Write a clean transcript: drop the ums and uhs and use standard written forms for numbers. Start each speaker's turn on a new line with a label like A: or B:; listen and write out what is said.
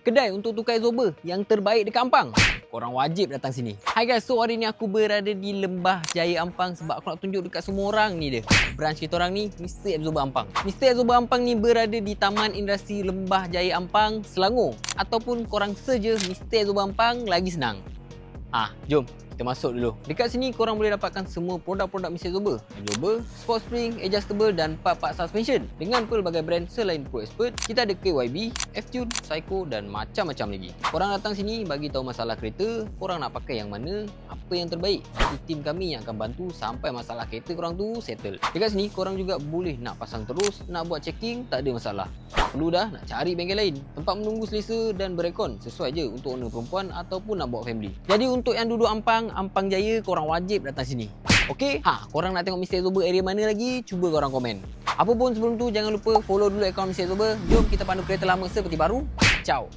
A: kedai untuk tukar exober yang terbaik dekat Ampang. Korang wajib datang sini. Hai guys, so hari ni aku berada di Lembah Jaya Ampang sebab aku nak tunjuk dekat semua orang ni dia. Branch kita orang ni, Mr. Exober Ampang. Mr. Exober Ampang ni berada di Taman Industrial Lembah Jaya Ampang, Selangor. Ataupun korang search je Mr. Exober Ampang, lagi senang. Jom kita masuk dulu. Dekat sini korang boleh dapatkan semua produk-produk Mr. Exober. Exober, Sport Spring, Adjustable dan part-part suspension dengan pelbagai brand selain Pro Expert. Kita ada KYB, F-Tune, Psycho dan macam-macam lagi. Korang datang sini bagi tahu masalah kereta, korang nak pakai yang mana, apa yang terbaik. Nanti tim kami yang akan bantu sampai masalah kereta korang tu settle. Dekat sini korang juga boleh nak pasang terus, nak buat checking, tak ada masalah. Tak perlu dah nak cari bengkel lain. Tempat menunggu selesa dan berekon sesuai je untuk owner perempuan ataupun nak bawa family. Jadi untuk yang duduk Ampang Jaya, korang wajib datang sini. Okey? Korang nak tengok Mr. Exober area mana lagi? Cuba korang komen. Apa pun sebelum tu, jangan lupa follow dulu akaun Mr. Exober. Jom kita pandu kereta lama seperti baru. Ciao.